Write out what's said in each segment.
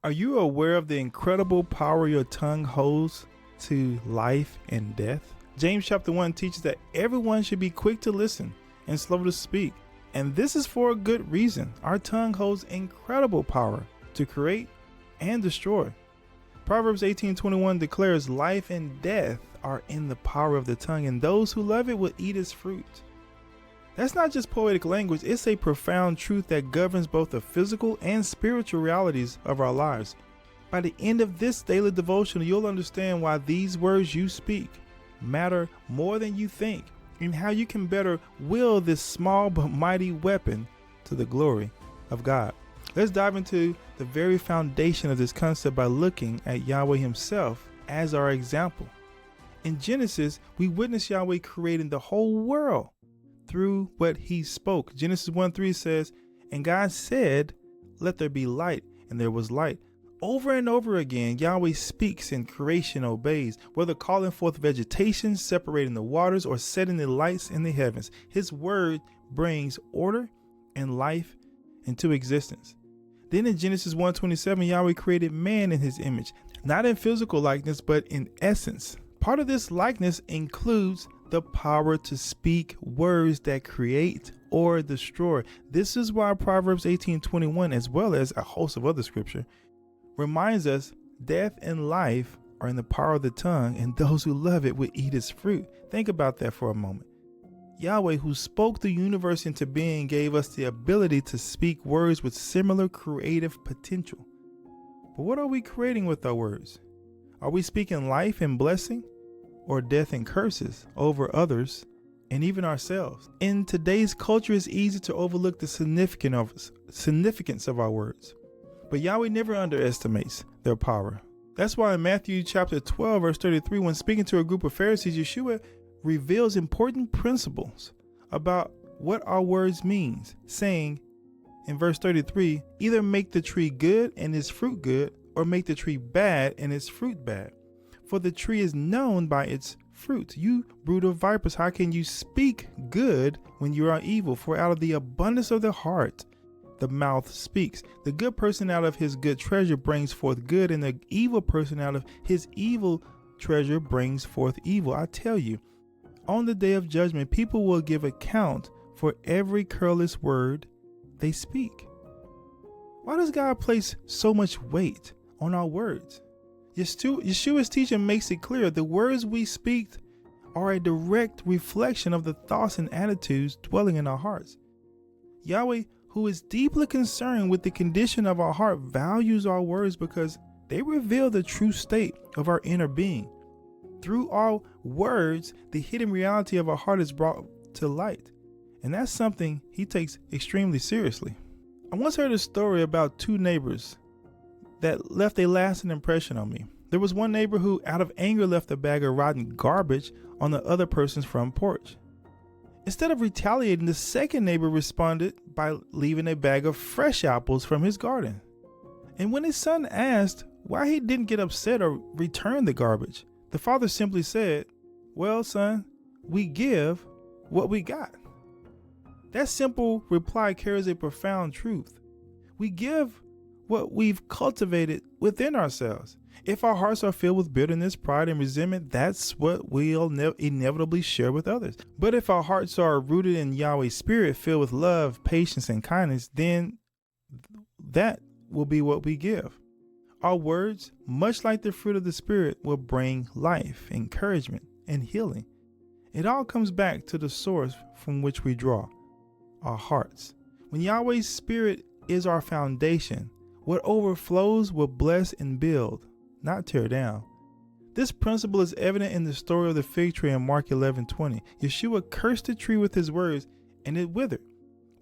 Are you aware of the incredible power your tongue holds to life and death? James chapter 1 teaches that everyone should be quick to listen and slow to speak. And this is for a good reason. Our tongue holds incredible power to create and destroy. Proverbs 18:21 declares life and death are in the power of the tongue, and those who love it will eat its fruit. That's not just poetic language, it's a profound truth that governs both the physical and spiritual realities of our lives. By the end of this daily devotional, you'll understand why these words you speak matter more than you think, and how you can better wield this small but mighty weapon to the glory of God. Let's dive into the very foundation of this concept by looking at Yahweh himself as our example. In Genesis, we witness Yahweh creating the whole world through what he spoke. Genesis 1:3 says, "And God said, let there be light, and there was light." Over and over again, Yahweh speaks and creation obeys, whether calling forth vegetation, separating the waters, or setting the lights in the heavens. His word brings order and life into existence. Then in Genesis 1:27, Yahweh created man in his image, not in physical likeness, but in essence. Part of this likeness includes the power to speak words that create or destroy. This is why Proverbs 18:21, as well as a host of other scripture, reminds us death and life are in the power of the tongue, and those who love it will eat its fruit. Think about that for a moment. Yahweh, who spoke the universe into being, gave us the ability to speak words with similar creative potential. But what are we creating with our words? Are we speaking life and blessing, or death and curses over others and even ourselves? In today's culture, it's easy to overlook the significance of our words. But Yahweh never underestimates their power. That's why in Matthew chapter 12, verse 33, when speaking to a group of Pharisees, Yeshua reveals important principles about what our words means, saying in verse 33, either make the tree good and its fruit good, or make the tree bad and its fruit bad. For the tree is known by its fruit. You brood of vipers, how can you speak good when you are evil? For out of the abundance of the heart, the mouth speaks. The good person out of his good treasure brings forth good, and the evil person out of his evil treasure brings forth evil. I tell you, on the day of judgment, people will give account for every careless word they speak. Why does God place so much weight on our words? Yeshua's teaching makes it clear the words we speak are a direct reflection of the thoughts and attitudes dwelling in our hearts. Yahweh, who is deeply concerned with the condition of our heart, values our words because they reveal the true state of our inner being. Through our words, the hidden reality of our heart is brought to light, and that's something he takes extremely seriously. I once heard a story about two neighbors that left a lasting impression on me. There was one neighbor who, out of anger, left a bag of rotten garbage on the other person's front porch. Instead of retaliating, the second neighbor responded by leaving a bag of fresh apples from his garden. And when his son asked why he didn't get upset or return the garbage, the father simply said, "Well, son, we give what we got." That simple reply carries a profound truth. We give what we've cultivated within ourselves. If our hearts are filled with bitterness, pride, and resentment, that's what we'll inevitably share with others. But if our hearts are rooted in Yahweh's spirit, filled with love, patience, and kindness, then that will be what we give. Our words, much like the fruit of the Spirit, will bring life, encouragement, and healing. It all comes back to the source from which we draw, our hearts. When Yahweh's Spirit is our foundation, what overflows will bless and build, not tear down. This principle is evident in the story of the fig tree in Mark 11:20. Yeshua cursed the tree with his words, and it withered.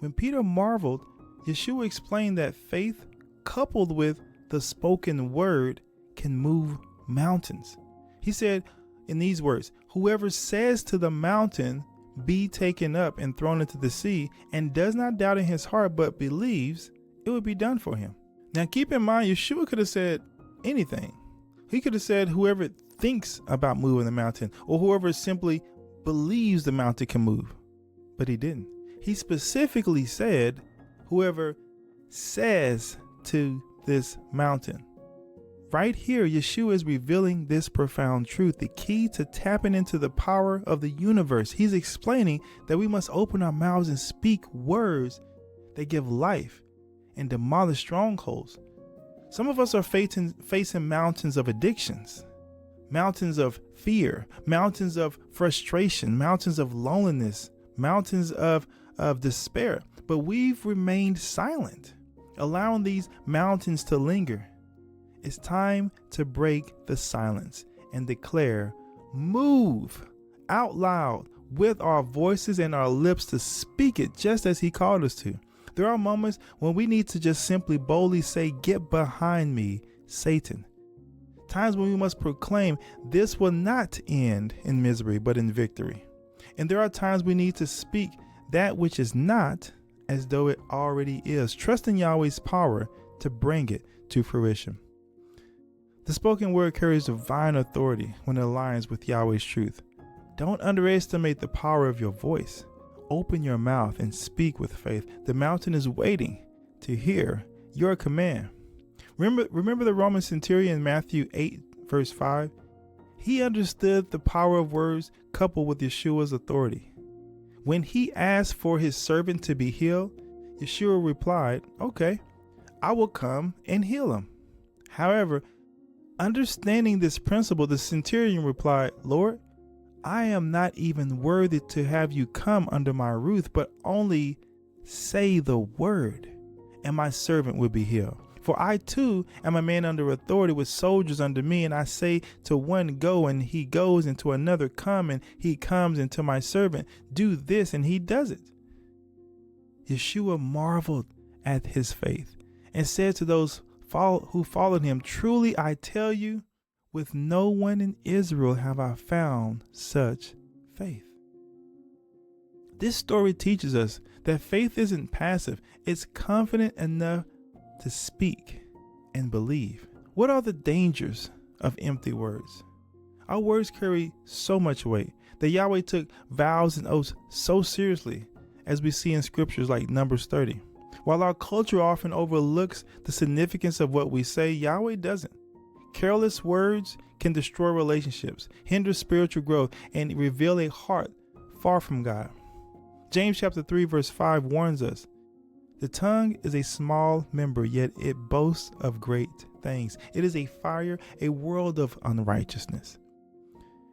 When Peter marveled, Yeshua explained that faith coupled with the spoken word can move mountains. He said in these words, "Whoever says to the mountain, be taken up and thrown into the sea, and does not doubt in his heart, but believes, it will be done for him." Now keep in mind, Yeshua could have said anything. He could have said whoever thinks about moving the mountain, or whoever simply believes the mountain can move. But he didn't. He specifically said whoever says to this mountain. Right here, Yeshua is revealing this profound truth, the key to tapping into the power of the universe. He's explaining that we must open our mouths and speak words that give life and demolish strongholds. Some of us are facing mountains of addictions, mountains of fear, mountains of frustration, mountains of loneliness, mountains of despair. But we've remained silent, allowing these mountains to linger. It's time to break the silence and declare, move out loud with our voices and our lips to speak it just as he called us to. There are moments when we need to just simply boldly say, get behind me, Satan. Times when we must proclaim this will not end in misery, but in victory. And there are times we need to speak that which is not as though it already is, trusting Yahweh's power to bring it to fruition. The spoken word carries divine authority when it aligns with Yahweh's truth. Don't underestimate the power of your voice. Open your mouth and speak with faith. The mountain is waiting to hear your command. Remember the Roman centurion in Matthew 8, verse 5? He understood the power of words coupled with Yeshua's authority. When he asked for his servant to be healed, Yeshua replied, okay, I will come and heal him. However, understanding this principle, the centurion replied, Lord, I am not even worthy to have you come under my roof, but only say the word, and my servant will be healed. For I too am a man under authority with soldiers under me, and I say to one, go, and he goes, and to another, come, and he comes, and to my servant, do this, and he does it. Yeshua marveled at his faith and said to those who followed him, truly I tell you, with no one in Israel have I found such faith. This story teaches us that faith isn't passive. It's confident enough to speak and believe. What are the dangers of empty words? Our words carry so much weight that Yahweh took vows and oaths so seriously, as we see in scriptures like Numbers 30. While our culture often overlooks the significance of what we say, Yahweh doesn't. Careless words can destroy relationships, hinder spiritual growth, and reveal a heart far from God. James chapter 3 verse 5 warns us, the tongue is a small member, yet it boasts of great things. It is a fire, a world of unrighteousness.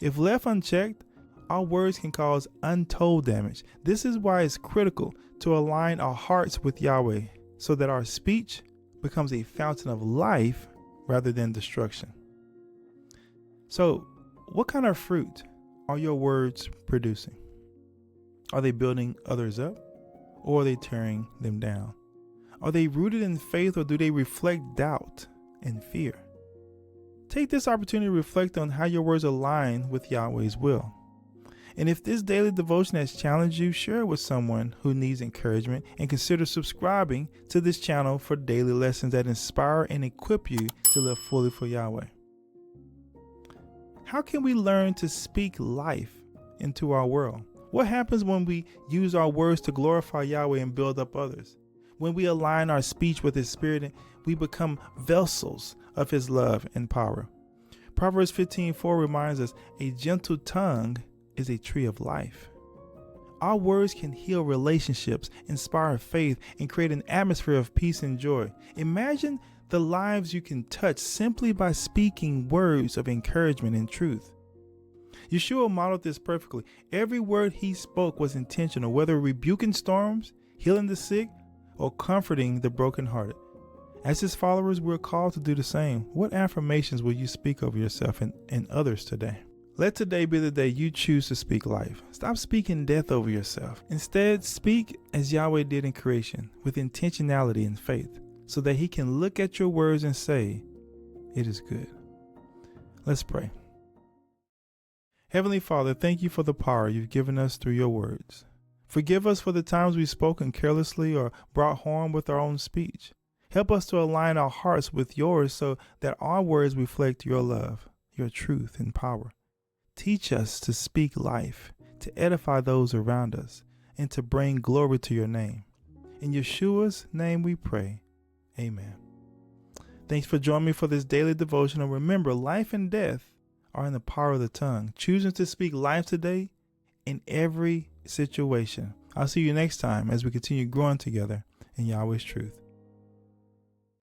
If left unchecked, our words can cause untold damage. This is why it's critical to align our hearts with Yahweh so that our speech becomes a fountain of life rather than destruction. So, what kind of fruit are your words producing? Are they building others up, or are they tearing them down? Are they rooted in faith, or do they reflect doubt and fear? Take this opportunity to reflect on how your words align with Yahweh's will. And if this daily devotion has challenged you, share it with someone who needs encouragement, and consider subscribing to this channel for daily lessons that inspire and equip you to live fully for Yahweh. How can we learn to speak life into our world? What happens when we use our words to glorify Yahweh and build up others? When we align our speech with His Spirit, we become vessels of His love and power. Proverbs 15:4 reminds us, a gentle tongue is a tree of life. Our words can heal relationships, inspire faith, and create an atmosphere of peace and joy. Imagine the lives you can touch simply by speaking words of encouragement and truth. Yeshua modeled this perfectly. Every word he spoke was intentional, whether rebuking storms, healing the sick, or comforting the brokenhearted. As his followers, we're called to do the same. What affirmations will you speak over yourself and others today? Let today be the day you choose to speak life. Stop speaking death over yourself. Instead, speak as Yahweh did in creation, with intentionality and faith, so that he can look at your words and say, it is good. Let's pray. Heavenly Father, thank you for the power you've given us through your words. Forgive us for the times we've spoken carelessly or brought harm with our own speech. Help us to align our hearts with yours so that our words reflect your love, your truth, and power. Teach us to speak life, to edify those around us, and to bring glory to your name. In Yeshua's name we pray. Amen. Thanks for joining me for this daily devotional. Remember, life and death are in the power of the tongue. Choosing to speak life today in every situation. I'll see you next time as we continue growing together in Yahweh's truth.